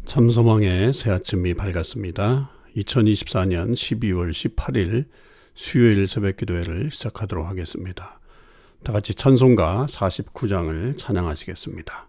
참소망의 새 아침이 밝았습니다. 2024년 12월 18일 수요일 새벽기도회를 시작하도록 하겠습니다. 다 같이 찬송가 49장을 찬양하시겠습니다.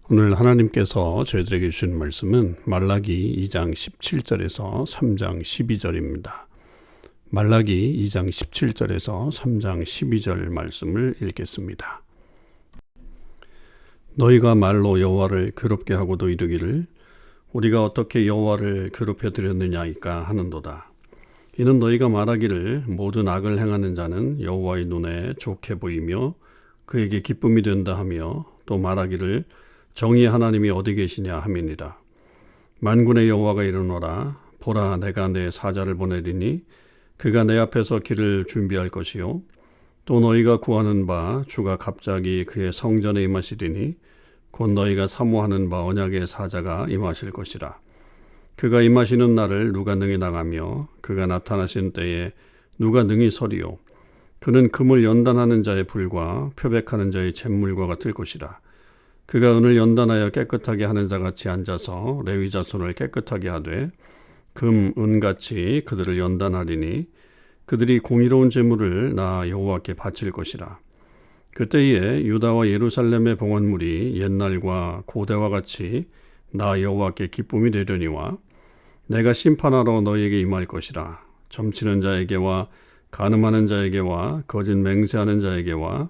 오늘 하나님께서 저희들에게 주신 말씀은 말라기 2장 17절에서 3장 12절입니다. 말라기 2장 17절에서 3장 12절 말씀을 읽겠습니다. 너희가 말로 여호와를 괴롭게 하고도 이르기를 우리가 어떻게 여호와를 괴롭혀 드렸느냐이까 하는도다. 이는 너희가 말하기를 모든 악을 행하는 자는 여호와의 눈에 좋게 보이며 그에게 기쁨이 된다 하며 또 말하기를 정의의 하나님이 어디 계시냐 함이니라. 만군의 여호와가 이르노라. 보라, 내가 내 사자를 보내리니 그가 내 앞에서 길을 준비할 것이요 또 너희가 구하는 바 주가 갑자기 그의 성전에 임하시리니 곧 너희가 사모하는 바 언약의 사자가 임하실 것이라. 그가 임하시는 날을 누가 능히 나가며 그가 나타나신 때에 누가 능히 서리요. 그는 금을 연단하는 자의 불과 표백하는 자의 잿물과 같을 것이라. 그가 은을 연단하여 깨끗하게 하는 자같이 앉아서 레위 자손을 깨끗하게 하되 금, 은같이 그들을 연단하리니 그들이 공의로운 제물을 나 여호와께 바칠 것이라. 그때에 유다와 예루살렘의 봉헌물이 옛날과 고대와 같이 나 여호와께 기쁨이 되려니와 내가 심판하러 너희에게 임할 것이라. 점치는 자에게와 간음하는 자에게와 거짓 맹세하는 자에게와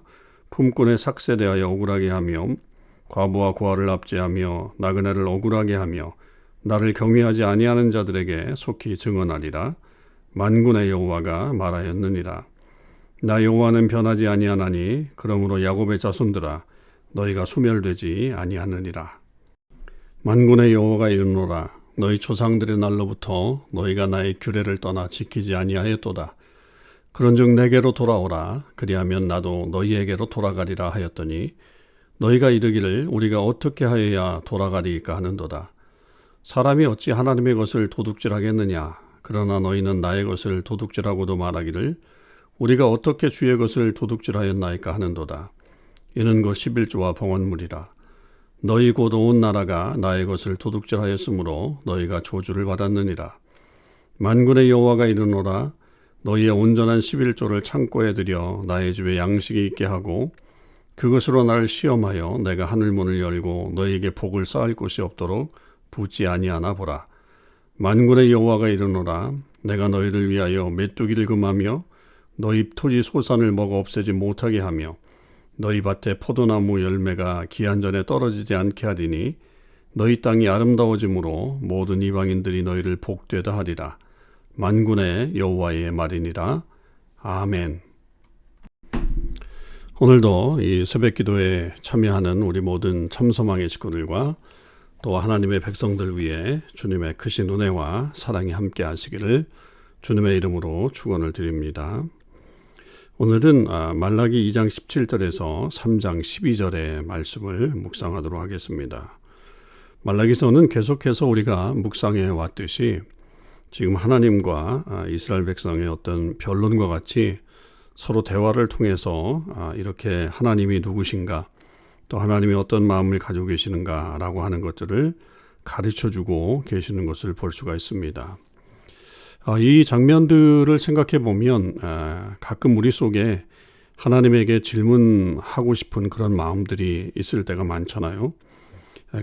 품꾼의 삭세 대하여 억울하게 하며 과부와 고아를 압제하며 나그네를 억울하게 하며 나를 경외하지 아니하는 자들에게 속히 증언하리라. 만군의 여호와가 말하였느니라. 나 여호와는 변하지 아니하나니 그러므로 야곱의 자손들아 너희가 소멸되지 아니하느니라. 만군의 여호와가 이르노라. 너희 조상들의 날로부터 너희가 나의 규례를 떠나 지키지 아니하였도다. 그런즉 내게로 돌아오라. 그리하면 나도 너희에게로 돌아가리라 하였더니 너희가 이르기를 우리가 어떻게 하여야 돌아가리이까 하는도다. 사람이 어찌 하나님의 것을 도둑질하겠느냐. 그러나 너희는 나의 것을 도둑질하고도 말하기를 우리가 어떻게 주의 것을 도둑질하였나이까 하는도다. 이는 곧 11조와 봉헌물이라. 너희 곧 온 나라가 나의 것을 도둑질하였으므로 너희가 저주를 받았느니라. 만군의 여호와가 이르노라. 너희의 온전한 11조를 창고에 들여 나의 집에 양식이 있게 하고 그것으로 나를 시험하여 내가 하늘문을 열고 너희에게 복을 쌓을 곳이 없도록 붓지 아니하나 보라. 만군의 여호와가 이르노라. 내가 너희를 위하여 메뚜기를 금하며 너희 토지 소산을 먹어 없애지 못하게 하며 너희 밭에 포도나무 열매가 기한 전에 떨어지지 않게 하리니 너희 땅이 아름다워짐으로 모든 이방인들이 너희를 복되다 하리라. 만군의 여호와의 말이니라. 아멘. 오늘도 이 새벽기도에 참여하는 우리 모든 참소망의 식구들과 또 하나님의 백성들 위해 주님의 크신 은혜와 사랑이 함께 하시기를 주님의 이름으로 축원을 드립니다. 오늘은 말라기 2장 17절에서 3장 12절의 말씀을 묵상하도록 하겠습니다. 말라기서는 계속해서 우리가 묵상해 왔듯이 지금 하나님과 이스라엘 백성의 어떤 변론과 같이 서로 대화를 통해서 이렇게 하나님이 누구신가 또 하나님이 어떤 마음을 가지고 계시는가라고 하는 것들을 가르쳐주고 계시는 것을 볼 수가 있습니다. 이 장면들을 생각해 보면 가끔 우리 속에 하나님에게 질문하고 싶은 그런 마음들이 있을 때가 많잖아요.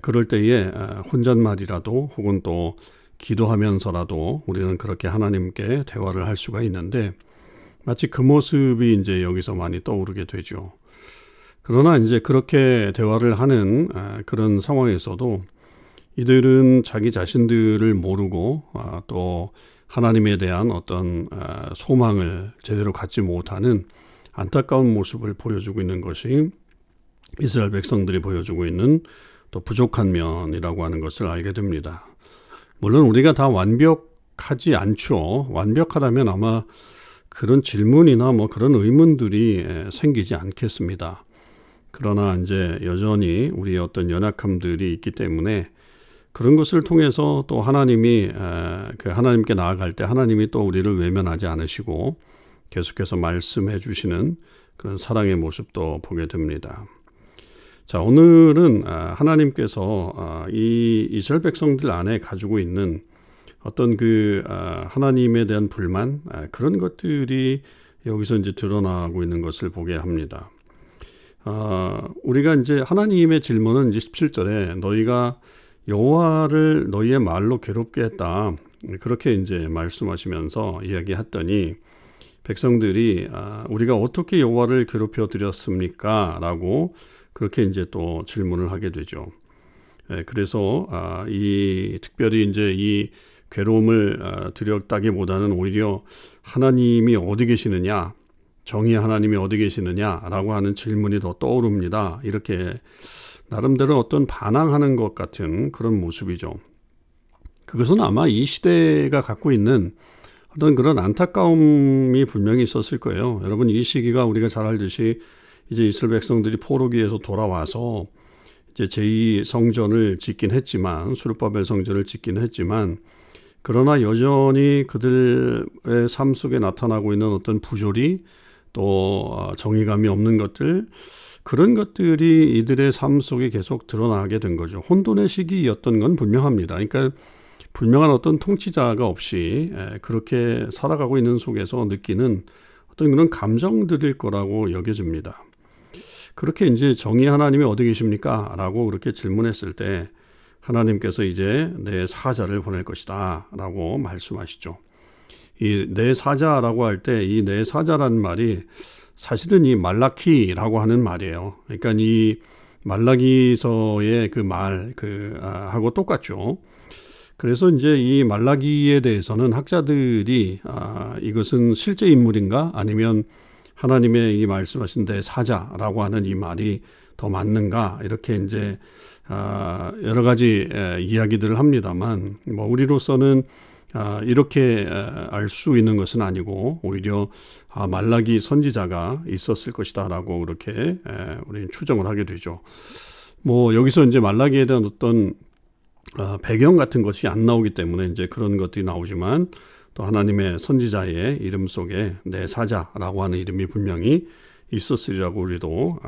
그럴 때에 혼잣말이라도 혹은 또 기도하면서라도 우리는 그렇게 하나님께 대화를 할 수가 있는데 마치 그 모습이 이제 여기서 많이 떠오르게 되죠. 그러나 이제 그렇게 대화를 하는 그런 상황에서도 이들은 자기 자신들을 모르고 또 하나님에 대한 어떤 소망을 제대로 갖지 못하는 안타까운 모습을 보여주고 있는 것이 이스라엘 백성들이 보여주고 있는 또 부족한 면이라고 하는 것을 알게 됩니다. 물론 우리가 다 완벽하지 않죠. 완벽하다면 아마 그런 질문이나 뭐 그런 의문들이 생기지 않겠습니다. 그러나 이제 여전히 우리의 어떤 연약함들이 있기 때문에 그런 것을 통해서 또 하나님이 하나님께 나아갈 때 하나님이 또 우리를 외면하지 않으시고 계속해서 말씀해 주시는 그런 사랑의 모습도 보게 됩니다. 자, 오늘은 하나님께서 이 이스라엘 백성들 안에 가지고 있는 어떤 하나님에 대한 불만 그런 것들이 여기서 이제 드러나고 있는 것을 보게 합니다. 우리가 이제 하나님의 질문은 이제 17절에 너희가 여호와를 너희의 말로 괴롭게 했다. 그렇게 이제 말씀하시면서 이야기했더니 백성들이 우리가 어떻게 여호와를 괴롭혀 드렸습니까? 라고 그렇게 이제 또 질문을 하게 되죠. 그래서 특별히 이제 이 괴로움을 드렸다기보다는 오히려 하나님이 어디 계시느냐, 정의의 하나님이 어디 계시느냐라고 하는 질문이 더 떠오릅니다. 이렇게 나름대로 어떤 반항하는 것 같은 그런 모습이죠. 그것은 아마 이 시대가 갖고 있는 어떤 그런 안타까움이 분명히 있었을 거예요. 여러분, 이 시기가 우리가 잘 알듯이 이제 이스라엘 백성들이 포로기에서 돌아와서 이제 제2 성전을 짓긴 했지만, 수르바벨 성전을 짓긴 했지만, 그러나 여전히 그들의 삶 속에 나타나고 있는 어떤 부조리, 또 정의감이 없는 것들, 그런 것들이 이들의 삶 속에 계속 드러나게 된 거죠. 혼돈의 시기였던 건 분명합니다. 그러니까 분명한 어떤 통치자가 없이 그렇게 살아가고 있는 속에서 느끼는 어떤 그런 감정들일 거라고 여겨집니다. 그렇게 이제 정의 하나님이 어디 계십니까? 라고 그렇게 질문했을 때 하나님께서 이제 내 사자를 보낼 것이다 라고 말씀하시죠. 이 내 사자라고 할 때 이 내 사자라는 말이 사실은 이 말라키라고 하는 말이에요. 그러니까 이 말라기서의 그 말, 하고 똑같죠. 그래서 이제 이 말라기에 대해서는 학자들이 이것은 실제 인물인가 아니면 하나님의 이 말씀하신 내 사자라고 하는 이 말이 더 맞는가 이렇게 이제 여러 가지 이야기들을 합니다만 뭐 우리로서는 이렇게 알 수 있는 것은 아니고 오히려 말라기 선지자가 있었을 것이다라고 그렇게 우리는 추정을 하게 되죠. 뭐 여기서 이제 말라기에 대한 어떤 배경 같은 것이 안 나오기 때문에 이제 그런 것들이 나오지만 또 하나님의 선지자의 이름 속에 내 사자라고 하는 이름이 분명히 있었으리라고 우리도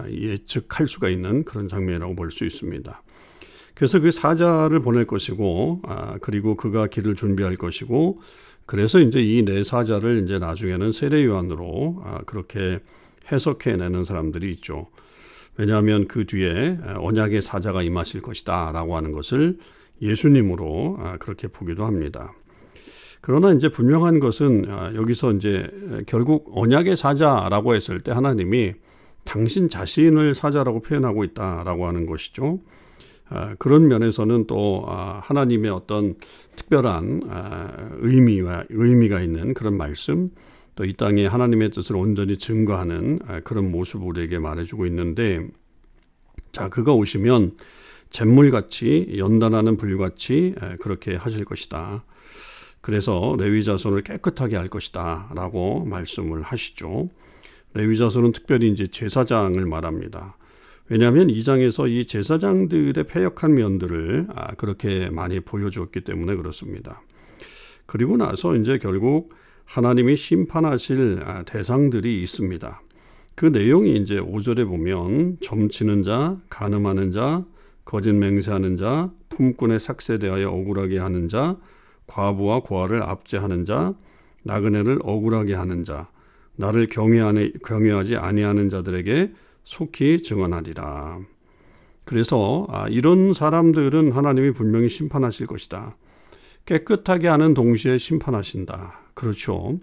예측할 수가 있는 그런 장면이라고 볼 수 있습니다. 그래서 그 사자를 보낼 것이고 그리고 그가 길을 준비할 것이고 그래서 이제 이 내 사자를 이제 나중에는 세례 요한으로 그렇게 해석해내는 사람들이 있죠. 왜냐하면 그 뒤에 언약의 사자가 임하실 것이다 라고 하는 것을 예수님으로 그렇게 보기도 합니다. 그러나 이제 분명한 것은 여기서 이제 결국 언약의 사자라고 했을 때 하나님이 당신 자신을 사자라고 표현하고 있다라고 하는 것이죠. 그런 면에서는 또 하나님의 어떤 특별한 의미가 있는 그런 말씀, 또 이 땅에 하나님의 뜻을 온전히 증거하는 그런 모습을 우리에게 말해주고 있는데, 자, 그가 오시면 잿물같이 연단하는 불같이 그렇게 하실 것이다. 그래서 레위 자손을 깨끗하게 할 것이다 라고 말씀을 하시죠. 레위 자손은 특별히 이제 제사장을 말합니다. 왜냐하면 이 장에서 이 제사장들의 패역한 면들을 그렇게 많이 보여주었기 때문에 그렇습니다. 그리고 나서 이제 결국 하나님이 심판하실 대상들이 있습니다. 그 내용이 이제 5절에 보면 점치는 자, 간음하는 자, 거짓 맹세하는 자, 품꾼에 삭세대하여 억울하게 하는 자, 과부와 고아를 압제하는 자, 나그네를 억울하게 하는 자, 나를 경외하지 아니하는 자들에게 속히 증언하리라. 그래서 이런 사람들은 하나님이 분명히 심판하실 것이다. 깨끗하게 하는 동시에 심판하신다. 그렇죠.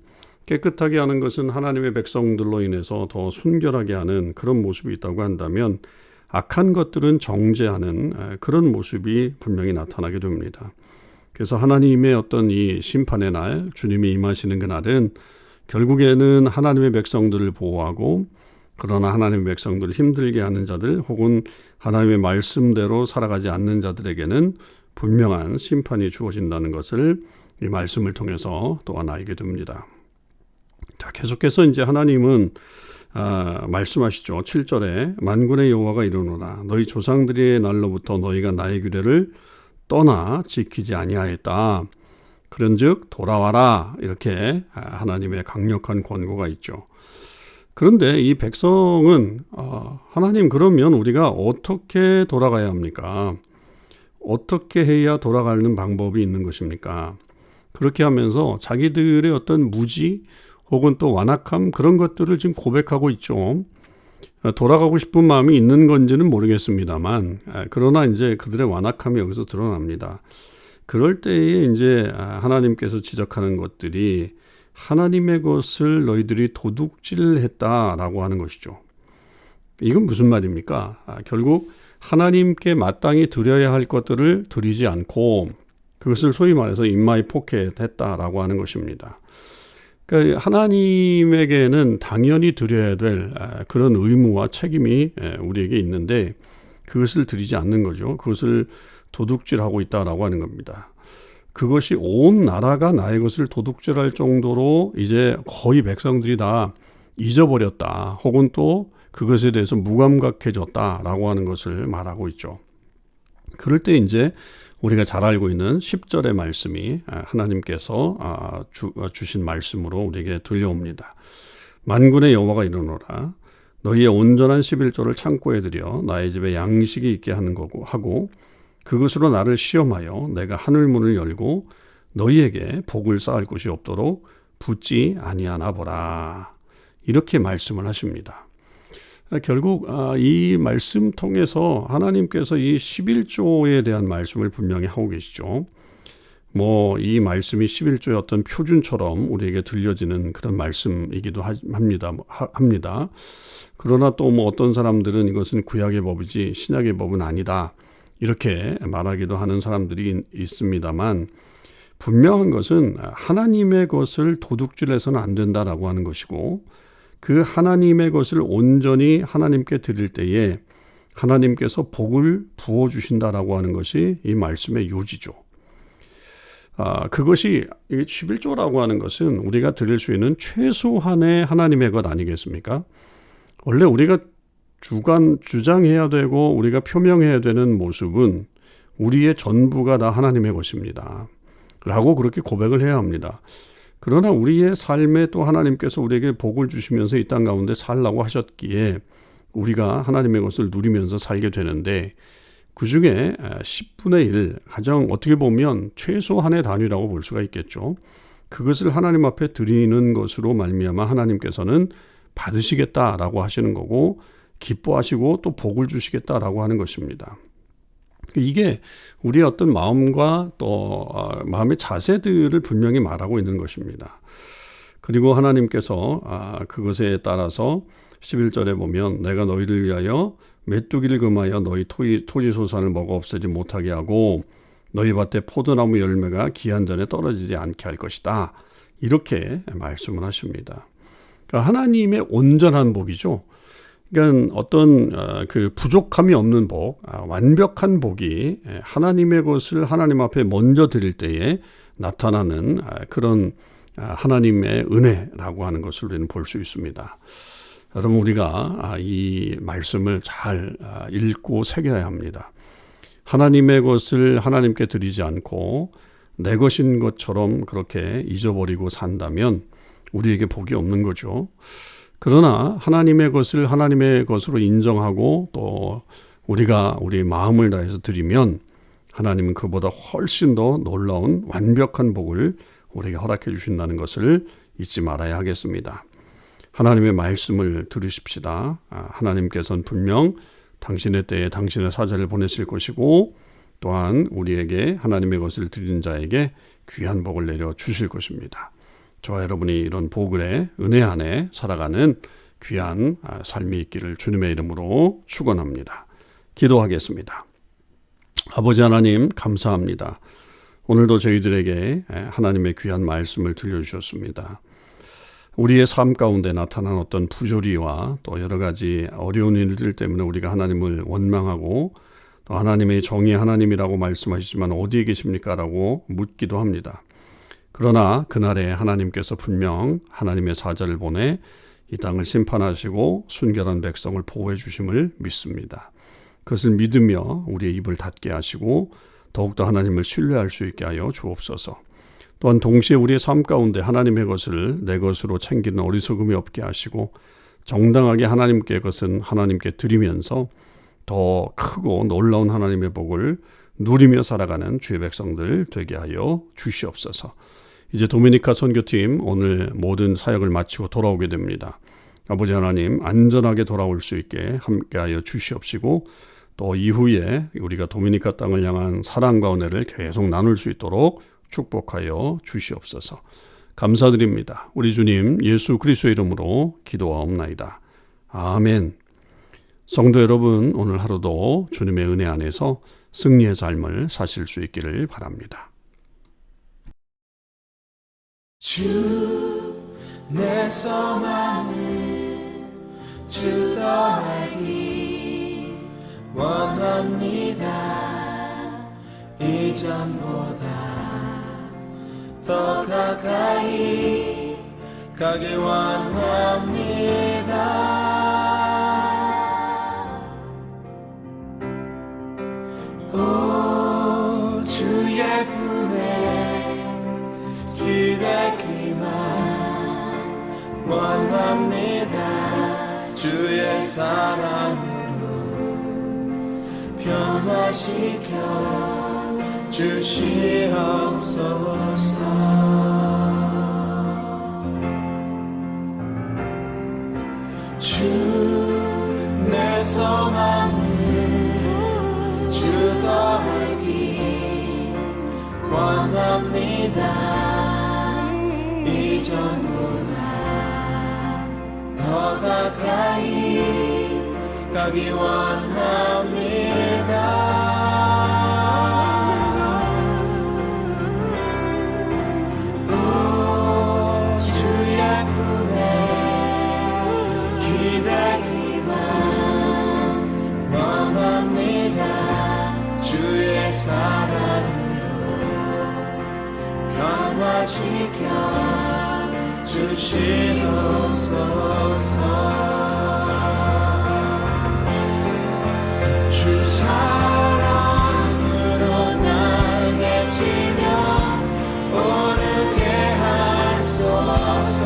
깨끗하게 하는 것은 하나님의 백성들로 인해서 더 순결하게 하는 그런 모습이 있다고 한다면 악한 것들은 정죄하는 그런 모습이 분명히 나타나게 됩니다. 그래서 하나님의 어떤 이 심판의 날, 주님이 임하시는 그날은 결국에는 하나님의 백성들을 보호하고 그러나 하나님의 백성들을 힘들게 하는 자들 혹은 하나님의 말씀대로 살아가지 않는 자들에게는 분명한 심판이 주어진다는 것을 이 말씀을 통해서 또한 알게 됩니다. 자, 계속해서 이제 하나님은 말씀하시죠. 7절에 만군의 여호와가 이르노라 너희 조상들의 날로부터 너희가 나의 규례를 떠나 지키지 아니하였다. 그런즉 돌아와라. 이렇게 하나님의 강력한 권고가 있죠. 그런데 이 백성은 하나님 그러면 우리가 어떻게 돌아가야 합니까? 어떻게 해야 돌아가는 방법이 있는 것입니까? 그렇게 하면서 자기들의 어떤 무지 혹은 또 완악함 그런 것들을 지금 고백하고 있죠. 돌아가고 싶은 마음이 있는 건지는 모르겠습니다만 그러나 이제 그들의 완악함이 여기서 드러납니다. 그럴 때에 이제 하나님께서 지적하는 것들이 하나님의 것을 너희들이 도둑질했다라고 하는 것이죠. 이건 무슨 말입니까? 결국 하나님께 마땅히 드려야 할 것들을 드리지 않고 그것을 소위 말해서 인마이 포켓했다라고 하는 것입니다. 그러니까 하나님에게는 당연히 드려야 될 그런 의무와 책임이 우리에게 있는데 그것을 드리지 않는 거죠. 그것을 도둑질하고 있다라고 하는 겁니다. 그것이 온 나라가 나의 것을 도둑질할 정도로 이제 거의 백성들이 다 잊어버렸다. 혹은 또 그것에 대해서 무감각해졌다라고 하는 것을 말하고 있죠. 그럴 때 이제 우리가 잘 알고 있는 10절의 말씀이 하나님께서 주신 말씀으로 우리에게 들려옵니다. 만군의 여호와가 이르노라. 너희의 온전한 11조를 창고에 들여 나의 집에 양식이 있게 하는 거고 하고 그것으로 나를 시험하여 내가 하늘 문을 열고 너희에게 복을 쌓을 곳이 없도록 붙지 아니하나 보라. 이렇게 말씀을 하십니다. 결국 이 말씀 통해서 하나님께서 이 11조에 대한 말씀을 분명히 하고 계시죠. 이 말씀이 11조의 어떤 표준처럼 우리에게 들려지는 그런 말씀이기도 합니다. 그러나 또 어떤 사람들은 이것은 구약의 법이지 신약의 법은 아니다. 이렇게 말하기도 하는 사람들이 있습니다만 분명한 것은 하나님의 것을 도둑질해서는 안 된다라고 하는 것이고 그 하나님의 것을 온전히 하나님께 드릴 때에 하나님께서 복을 부어주신다라고 하는 것이 이 말씀의 요지죠. 그것이 11조라고 하는 것은 우리가 드릴 수 있는 최소한의 하나님의 것 아니겠습니까? 원래 우리가 주장해야 되고 우리가 표명해야 되는 모습은 우리의 전부가 다 하나님의 것입니다. 라고 그렇게 고백을 해야 합니다. 그러나 우리의 삶에 또 하나님께서 우리에게 복을 주시면서 이 땅 가운데 살라고 하셨기에 우리가 하나님의 것을 누리면서 살게 되는데 그 중에 10분의 1, 가장 어떻게 보면 최소한의 단위라고 볼 수가 있겠죠. 그것을 하나님 앞에 드리는 것으로 말미암아 하나님께서는 받으시겠다라고 하시는 거고 기뻐하시고 또 복을 주시겠다라고 하는 것입니다. 이게 우리의 어떤 마음과 또 마음의 자세들을 분명히 말하고 있는 것입니다. 그리고 하나님께서 그것에 따라서 11절에 보면 내가 너희를 위하여 메뚜기를 금하여 너희 토지 소산을 먹어 없애지 못하게 하고 너희 밭에 포도나무 열매가 기한 전에 떨어지지 않게 할 것이다. 이렇게 말씀을 하십니다. 그러니까 하나님의 온전한 복이죠. 그러니까 어떤 그 부족함이 없는 복, 완벽한 복이 하나님의 것을 하나님 앞에 먼저 드릴 때에 나타나는 그런 하나님의 은혜라고 하는 것을 우리는 볼 수 있습니다. 여러분 우리가 이 말씀을 잘 읽고 새겨야 합니다. 하나님의 것을 하나님께 드리지 않고 내 것인 것처럼 그렇게 잊어버리고 산다면 우리에게 복이 없는 거죠. 그러나 하나님의 것을 하나님의 것으로 인정하고 또 우리가 우리의 마음을 다해서 드리면 하나님은 그보다 훨씬 더 놀라운 완벽한 복을 우리에게 허락해 주신다는 것을 잊지 말아야 하겠습니다. 하나님의 말씀을 들으십시다. 하나님께서는 분명 당신의 때에 당신의 사자를 보내실 것이고 또한 우리에게 하나님의 것을 드리는 자에게 귀한 복을 내려 주실 것입니다. 저와 여러분이 이런 복의 은혜 안에 살아가는 귀한 삶이 있기를 주님의 이름으로 축원합니다. 기도하겠습니다. 아버지 하나님 감사합니다. 오늘도 저희들에게 하나님의 귀한 말씀을 들려주셨습니다. 우리의 삶 가운데 나타난 어떤 부조리와 또 여러 가지 어려운 일들 때문에 우리가 하나님을 원망하고 또 하나님의 정의 하나님이라고 말씀하시지만 어디에 계십니까? 라고 묻기도 합니다. 그러나 그날에 하나님께서 분명 하나님의 사자를 보내 이 땅을 심판하시고 순결한 백성을 보호해 주심을 믿습니다. 그것을 믿으며 우리의 입을 닫게 하시고 더욱더 하나님을 신뢰할 수 있게 하여 주옵소서. 또한 동시에 우리의 삶 가운데 하나님의 것을 내 것으로 챙기는 어리석음이 없게 하시고 정당하게 하나님께 것은 하나님께 드리면서 더 크고 놀라운 하나님의 복을 누리며 살아가는 주의 백성들 되게 하여 주시옵소서. 이제 도미니카 선교팀 오늘 모든 사역을 마치고 돌아오게 됩니다. 아버지 하나님 안전하게 돌아올 수 있게 함께하여 주시옵시고 또 이후에 우리가 도미니카 땅을 향한 사랑과 은혜를 계속 나눌 수 있도록 축복하여 주시옵소서. 감사드립니다. 우리 주님 예수 그리스도의 이름으로 기도하옵나이다. 아멘. 성도 여러분 오늘 하루도 주님의 은혜 안에서 승리의 삶을 사실 수 있기를 바랍니다. 주 내 소망은 주 떠나기 원합니다. 이전보다 더 가까이 가기 원합니다. 오 주의 품에 기대기만 원합니다. 주의 사랑으로 변화시켜 주시옵소서. 주 내 소망을 주가 알기 원합니다. 이전보다 더 가까이 가기 원합니다. 오 주의 품에 기대기만 원합니다. 주의 사랑으로 변화시켜 주시옵소서. 주 사랑으로 날개치며 오르게 하소서.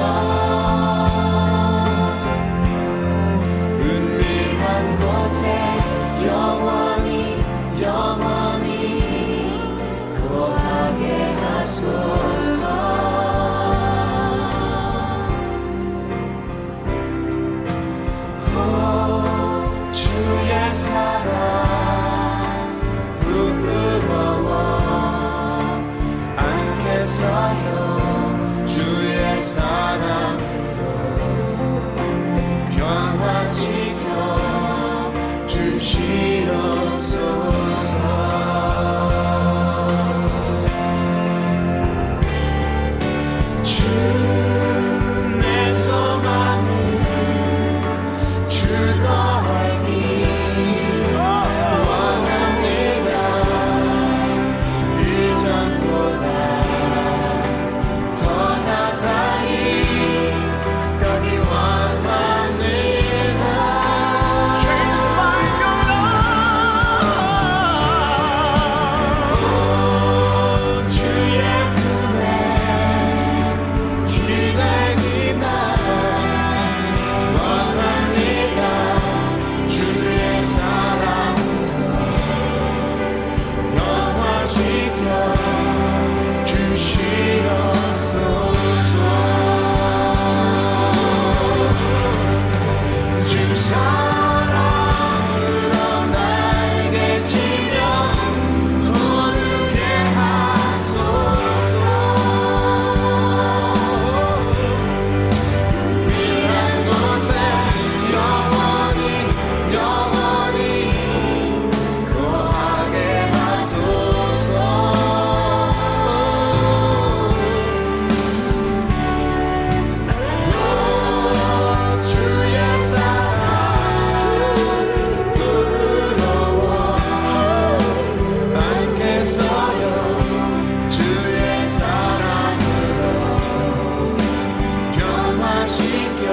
은밀한 곳에 영원히 거하게 하소서. 오 주의 사랑 부끄러워 않겠어요. 주의 사랑으로 변화시켜 주시옵소서. 주 내 소망을 주가 알기 원합니다. 이전보다 더 가까이 가기 원합니다. 오 주의 품에 기대기만 원합니다. 주의 사랑으로 변화시켜 주시옵소서. 주 사랑으로 날개치며 오르게 하소서. 은밀한 곳에 영원히 거하게 하소서. 오 주의 사랑 부끄러워 않겠어요. 주의 사랑으로 변화시켜